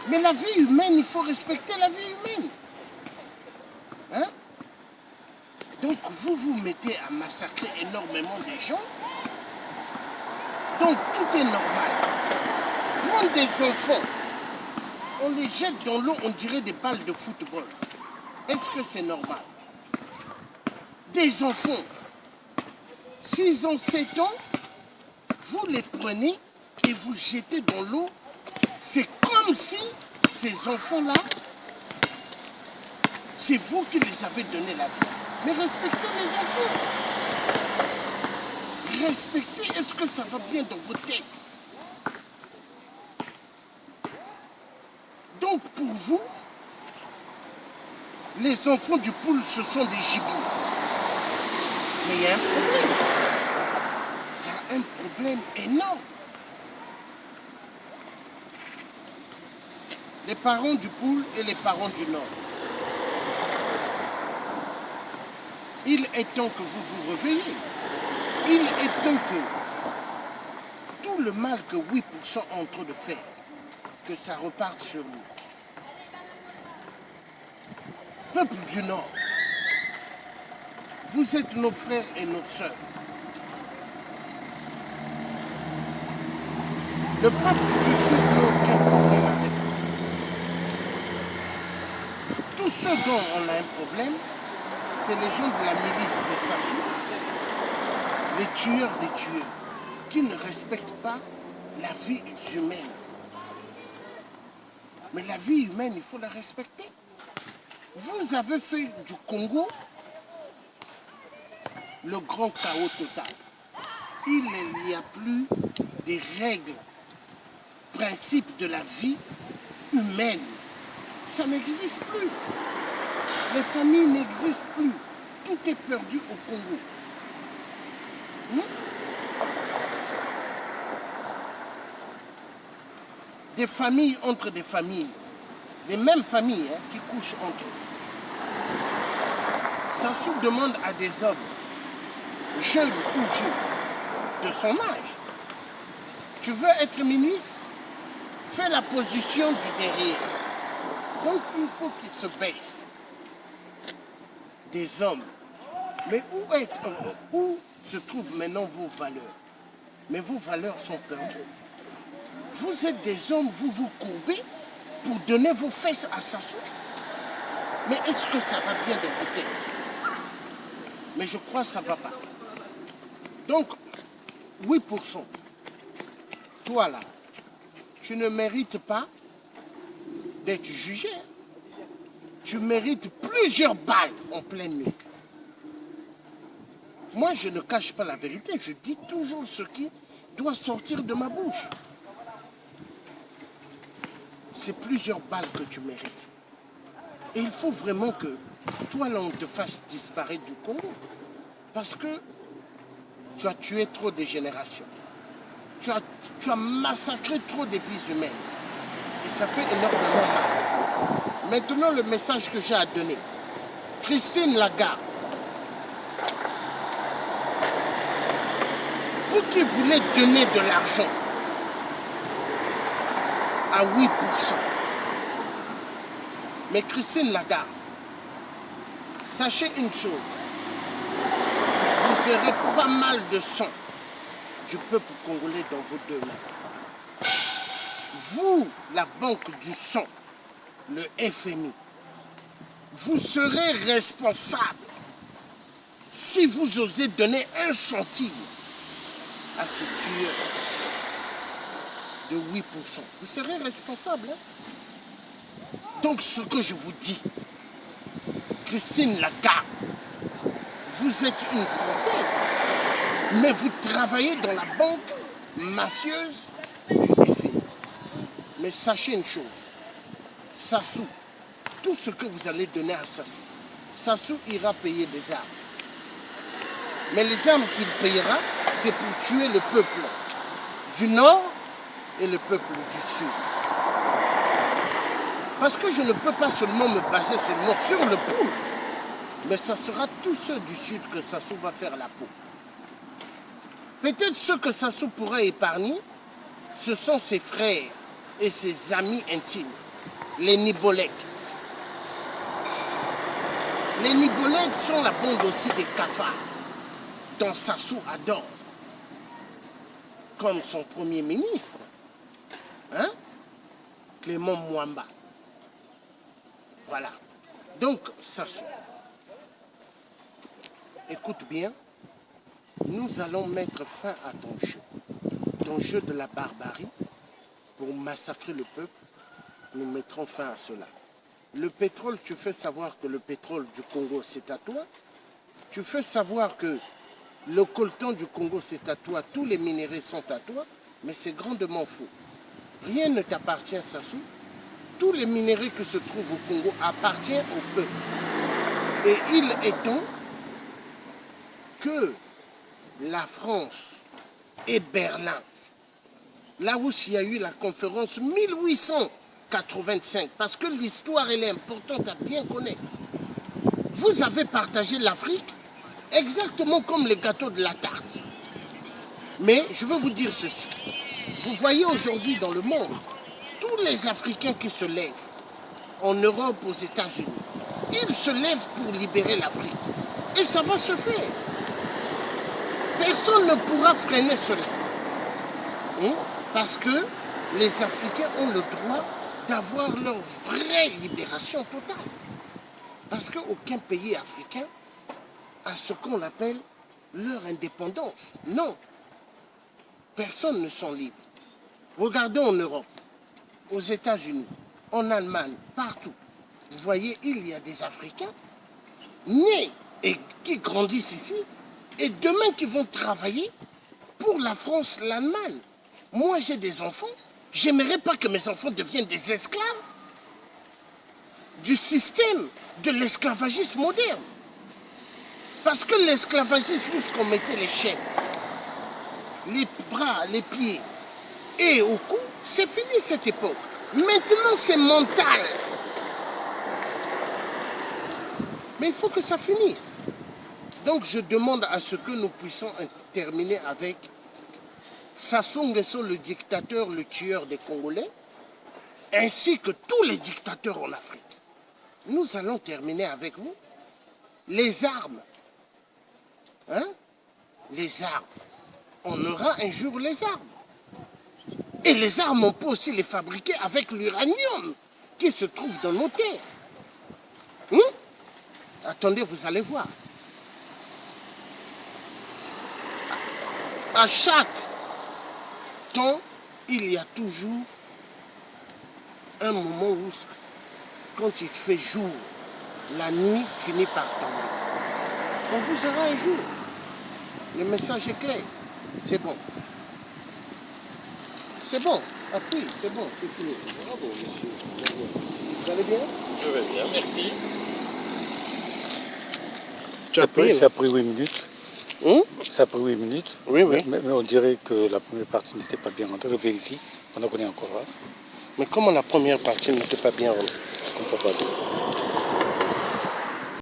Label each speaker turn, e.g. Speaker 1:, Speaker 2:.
Speaker 1: Mais la vie humaine, il faut respecter la vie humaine. Hein? Donc vous vous mettez à massacrer énormément des gens. Donc tout est normal. Prendre des enfants, on les jette dans l'eau, on dirait des balles de football. Est-ce que c'est normal? Des enfants, 6 ans, 7 ans, vous les prenez et vous jetez dans l'eau. C'est comme si ces enfants-là, c'est vous qui les avez donné la vie. Mais respectez les enfants. Respectez, est-ce que ça va bien dans vos têtes? Donc pour vous, les enfants du poule, ce sont des gibiers. Mais il y a un problème. Il y a un problème énorme. Les parents du poule et les parents du nord. Il est temps que vous vous réveillez. Il est temps que tout le mal que 8% est en train de faire, que ça reparte sur vous. Peuple du Nord, vous êtes nos frères et nos sœurs. Le peuple du Sud n'a aucun problème avec vous. Tous ceux dont on a un problème, c'est les gens de la milice de Sassou, les tueurs des tueurs, qui ne respectent pas la vie humaine. Mais la vie humaine, il faut la respecter. Vous avez fait du Congo le grand chaos total. Il n'y a plus des règles, principes de la vie humaine. Ça n'existe plus. Les familles n'existent plus. Tout est perdu au Congo. Des familles entre des familles. Les mêmes familles qui couchent entre eux. Sassou demande à des hommes, jeunes ou vieux, de son âge. Tu veux être ministre? Fais la position du derrière. Donc il faut qu'ils se baissent. Des hommes. Mais où se trouvent maintenant vos valeurs? Mais vos valeurs sont perdues. Vous êtes des hommes, vous vous courbez pour donner vos fesses à Sassou. Mais est-ce que ça va bien de vos têtes? Mais je crois que ça ne va pas. Donc, 8%. Toi là, tu ne mérites pas d'être jugé. Tu mérites plusieurs balles en pleine nuit. Moi, je ne cache pas la vérité. Je dis toujours ce qui doit sortir de ma bouche. C'est plusieurs balles que tu mérites. Et il faut vraiment que toi, là, on te fasse disparaître du Congo. Parce que tu as tué trop de générations. Tu as massacré trop de vies humaines. Et ça fait énormément mal. Maintenant, le message que j'ai à donner. Christine Lagarde. Vous qui voulez donner de l'argent à 8%. Mais Christine Lagarde, sachez une chose. Vous aurez pas mal de sang du peuple congolais dans vos deux mains. Vous, la banque du sang, le FMI, vous serez responsable si vous osez donner 1 centime à ce tueur de 8%. Vous serez responsable. Hein? Donc ce que je vous dis, Christine Lagarde, vous êtes une Française, mais vous travaillez dans la banque mafieuse du FMI. Mais sachez une chose, Sassou, tout ce que vous allez donner à Sassou, Sassou ira payer des armes. Mais les armes qu'il payera, c'est pour tuer le peuple du Nord et le peuple du Sud. Parce que je ne peux pas seulement me baser seulement sur le poule, mais ça sera tous ceux du Sud que Sassou va faire la peau. Peut-être ceux que Sassou pourra épargner, ce sont ses frères et ses amis intimes. les Nibolèques. Les Nibolèques sont la bande aussi des cafards, dont Sassou adore, comme son premier ministre, hein? Clément Mwamba. Voilà. Donc, Sassou, écoute bien, nous allons mettre fin à ton jeu de la barbarie, pour massacrer le peuple. Nous mettrons fin à cela. Le pétrole, tu fais savoir que le pétrole du Congo, c'est à toi. Tu fais savoir que le coltan du Congo, c'est à toi. Tous les minéraux sont à toi. Mais c'est grandement faux. Rien ne t'appartient, Sassou. Tous les minéraux qui se trouvent au Congo appartiennent au peuple. Et il est temps que la France et Berlin, là où il y a eu la conférence 1885, parce que l'histoire, elle est importante à bien connaître. Vous avez partagé l'Afrique exactement comme les gâteaux de la tarte. Mais je veux vous dire ceci. Vous voyez aujourd'hui dans le monde, tous les Africains qui se lèvent, en Europe, aux États-Unis, ils se lèvent pour libérer l'Afrique. Et ça va se faire. Personne ne pourra freiner cela. Parce que les Africains ont le droit d'avoir leur vraie libération totale. Parce qu'aucun pays africain a ce qu'on appelle leur indépendance. Non. Personne ne sont libres. Regardez en Europe, aux États-Unis, en Allemagne, partout. Vous voyez, il y a des Africains nés et qui grandissent ici et demain qui vont travailler pour la France, l'Allemagne. Moi, j'ai des enfants. J'aimerais pas que mes enfants deviennent des esclaves du système de l'esclavagisme moderne. Parce que l'esclavagisme, où on mettait les chaînes, les bras, les pieds et au cou, c'est fini cette époque. Maintenant, c'est mental. Mais il faut que ça finisse. Donc, je demande à ce que nous puissions terminer avec Sassou Nguesso, le dictateur, le tueur des Congolais, ainsi que tous les dictateurs en Afrique. Nous allons terminer avec vous. Les armes. Hein? Les armes. On aura un jour les armes. Et les armes, on peut aussi les fabriquer avec l'uranium qui se trouve dans nos terres. Attendez, vous allez voir. À chaque temps, il y a toujours un moment où, quand il fait jour, la nuit finit par tomber. On vous aura un jour. Le message est clair. C'est bon. C'est bon. Appuyez, c'est bon, c'est fini. Bravo, monsieur. Vous allez bien?
Speaker 2: Je vais bien, merci.
Speaker 3: Ça a pris 8 minutes. Ça a pris 8 minutes.
Speaker 1: Oui, oui.
Speaker 3: Mais on dirait que la première partie n'était pas bien rentrée. Je vérifie pendant qu'on est encore là.
Speaker 1: Mais comment la première partie n'était pas bien rentrée?
Speaker 3: Je ne comprends pas.